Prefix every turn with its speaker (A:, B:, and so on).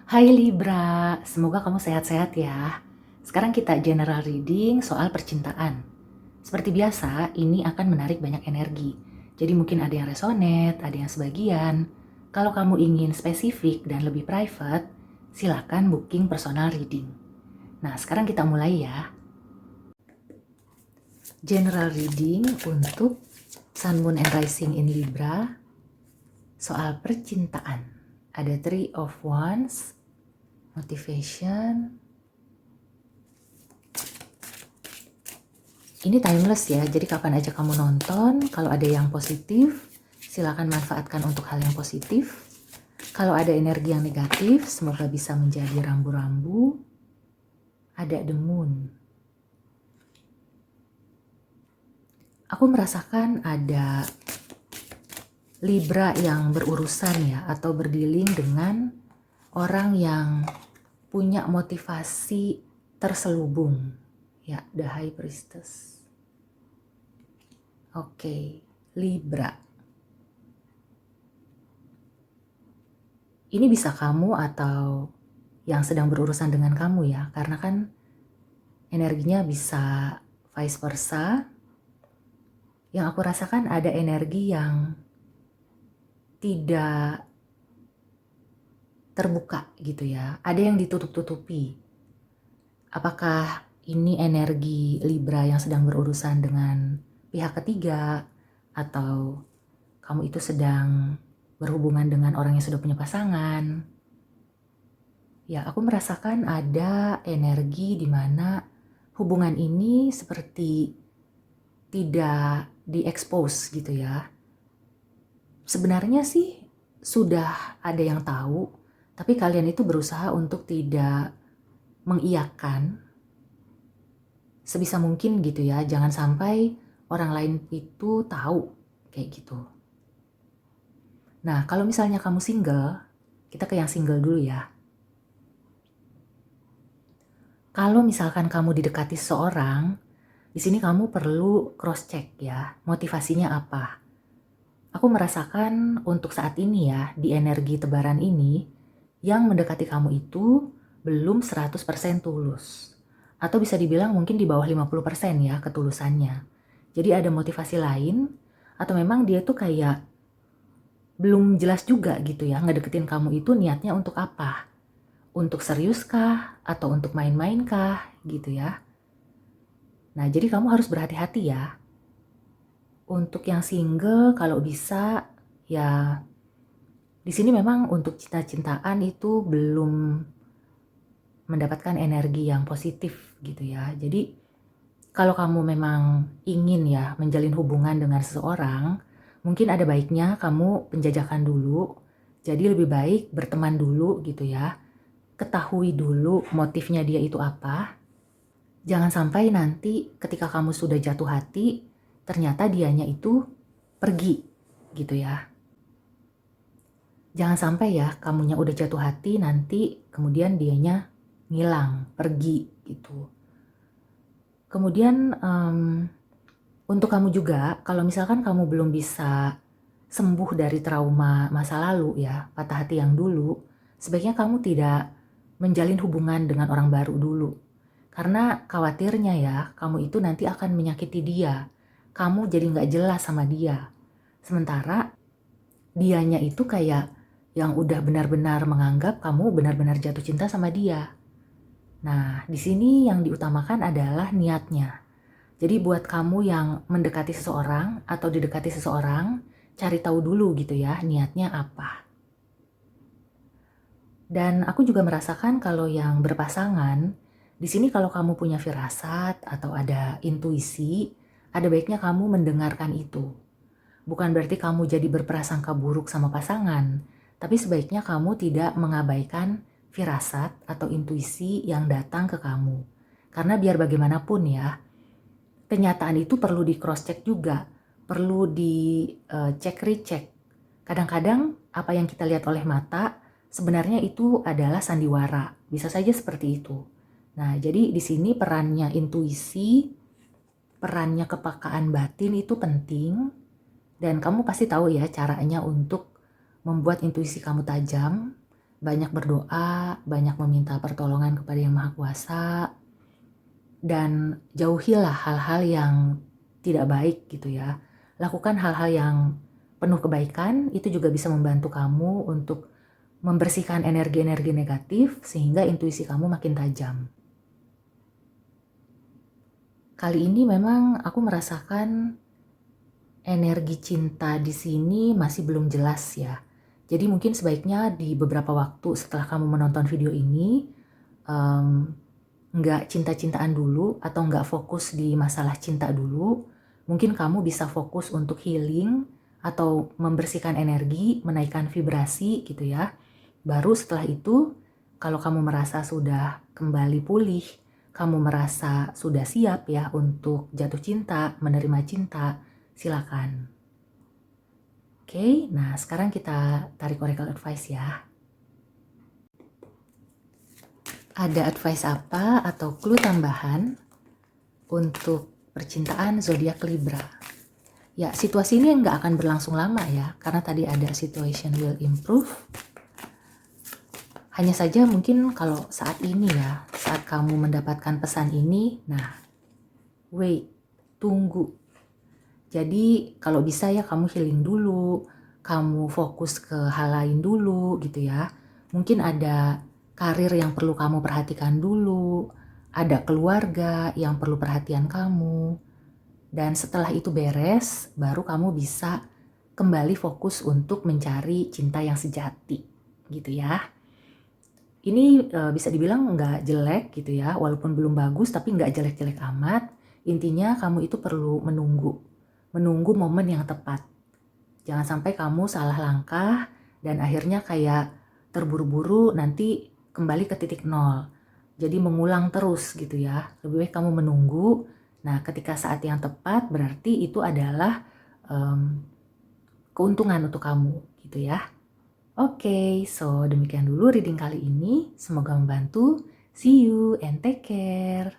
A: Hai Libra, semoga kamu sehat-sehat ya. Sekarang kita general reading soal percintaan. Seperti biasa, ini akan menarik banyak energi. Jadi mungkin ada yang resonate, ada yang sebagian. Kalau kamu ingin spesifik dan lebih private, silakan booking personal reading. Nah, sekarang kita mulai ya. General reading untuk Sun, Moon, and Rising in Libra soal percintaan. Ada Three of Wands, motivation. Ini timeless ya, jadi kapan aja kamu nonton, kalau ada yang positif, silakan manfaatkan untuk hal yang positif. Kalau ada energi yang negatif, semoga bisa menjadi rambu-rambu. Ada the moon. Aku merasakan ada Libra yang berurusan ya, atau berdealing dengan orang yang punya motivasi terselubung. Ya, the High Priestess. Oke, Libra. Ini bisa kamu atau yang sedang berurusan dengan kamu ya, karena kan energinya bisa vice versa. Yang aku rasakan ada energi yang tidak terbuka gitu ya, ada yang ditutup-tutupi. Apakah ini energi Libra yang sedang berurusan dengan pihak ketiga, atau kamu itu sedang berhubungan dengan orang yang sudah punya pasangan? Ya, aku merasakan ada energi di mana hubungan ini seperti tidak diekspos gitu ya. Sebenarnya sih sudah ada yang tahu, tapi kalian itu berusaha untuk tidak mengiyakan sebisa mungkin gitu ya. Jangan sampai orang lain itu tahu kayak gitu. Nah, kalau misalnya kamu single, kita ke yang single dulu ya. Kalau misalkan kamu didekati seseorang, di sini kamu perlu cross check ya, motivasinya apa. Aku merasakan untuk saat ini ya, di energi tebaran ini, yang mendekati kamu itu belum 100% tulus. Atau bisa dibilang mungkin di bawah 50% ya ketulusannya. Jadi ada motivasi lain, atau memang dia tuh kayak belum jelas juga gitu ya, ngedeketin kamu itu niatnya untuk apa. Untuk serius kah? Atau untuk main-main kah? Gitu ya. Nah, jadi kamu harus berhati-hati ya. Untuk yang single, kalau bisa ya di sini memang untuk cinta-cintaan itu belum mendapatkan energi yang positif gitu ya. Jadi kalau kamu memang ingin ya menjalin hubungan dengan seseorang, mungkin ada baiknya kamu penjajakan dulu. Jadi lebih baik berteman dulu gitu ya. Ketahui dulu motifnya dia itu apa. Jangan sampai nanti ketika kamu sudah jatuh hati, ternyata dianya itu pergi gitu ya. Jangan sampai ya kamunya udah jatuh hati, nanti kemudian dianya ngilang, pergi gitu. Kemudian untuk kamu juga, kalau misalkan kamu belum bisa sembuh dari trauma masa lalu ya, patah hati yang dulu, sebaiknya kamu tidak menjalin hubungan dengan orang baru dulu. Karena khawatirnya ya, kamu itu nanti akan menyakiti dia. Kamu jadi nggak jelas sama dia. Sementara dianya itu kayak yang udah benar-benar menganggap kamu benar-benar jatuh cinta sama dia. Nah, di sini yang diutamakan adalah niatnya. Jadi buat kamu yang mendekati seseorang atau didekati seseorang, cari tahu dulu gitu ya niatnya apa. Dan aku juga merasakan kalau yang berpasangan, di sini kalau kamu punya firasat atau ada intuisi, ada baiknya kamu mendengarkan itu. Bukan berarti kamu jadi berprasangka buruk sama pasangan, tapi sebaiknya kamu tidak mengabaikan firasat atau intuisi yang datang ke kamu. Karena biar bagaimanapun ya, kenyataan itu perlu di cross check juga, perlu di cek recheck. Kadang-kadang apa yang kita lihat oleh mata sebenarnya itu adalah sandiwara, bisa saja seperti itu. Nah, jadi di sini perannya intuisi, perannya kepekaan batin itu penting, dan kamu pasti tahu ya caranya untuk membuat intuisi kamu tajam. banyak berdoa, banyak meminta pertolongan kepada Yang Maha Kuasa, dan jauhilah hal-hal yang tidak baik gitu ya. Lakukan hal-hal yang penuh kebaikan, itu juga bisa membantu kamu untuk membersihkan energi-energi negatif sehingga intuisi kamu makin tajam. Kali ini memang aku merasakan energi cinta di sini masih belum jelas ya. Jadi mungkin sebaiknya di beberapa waktu setelah kamu menonton video ini, nggak cinta-cintaan dulu atau nggak fokus di masalah cinta dulu. Mungkin kamu bisa fokus untuk healing atau membersihkan energi, menaikkan vibrasi gitu ya. Baru setelah itu, kalau kamu merasa sudah kembali pulih, kamu merasa sudah siap ya untuk jatuh cinta, menerima cinta, silakan. Oke, nah sekarang kita tarik oracle advice ya. Ada advice apa atau clue tambahan untuk percintaan zodiak Libra? Ya, situasi ini nggak akan berlangsung lama ya, karena tadi ada situation will improve. Hanya saja mungkin kalau saat ini ya, saat kamu mendapatkan pesan ini, nah, wait, tunggu. Jadi kalau bisa ya kamu healing dulu, kamu fokus ke hal lain dulu gitu ya. Mungkin ada karir yang perlu kamu perhatikan dulu, ada keluarga yang perlu perhatian kamu. Dan setelah itu beres, baru kamu bisa kembali fokus untuk mencari cinta yang sejati gitu ya. Ini bisa dibilang nggak jelek gitu ya, walaupun belum bagus tapi nggak jelek-jelek amat. Intinya kamu itu perlu menunggu momen yang tepat. Jangan sampai kamu salah langkah dan akhirnya kayak terburu-buru nanti kembali ke titik nol. Jadi mengulang terus gitu ya. Lebih baik kamu menunggu. Nah, ketika saat yang tepat berarti itu adalah keuntungan untuk kamu gitu ya. Oke, so demikian dulu reading kali ini. Semoga membantu. See you and take care.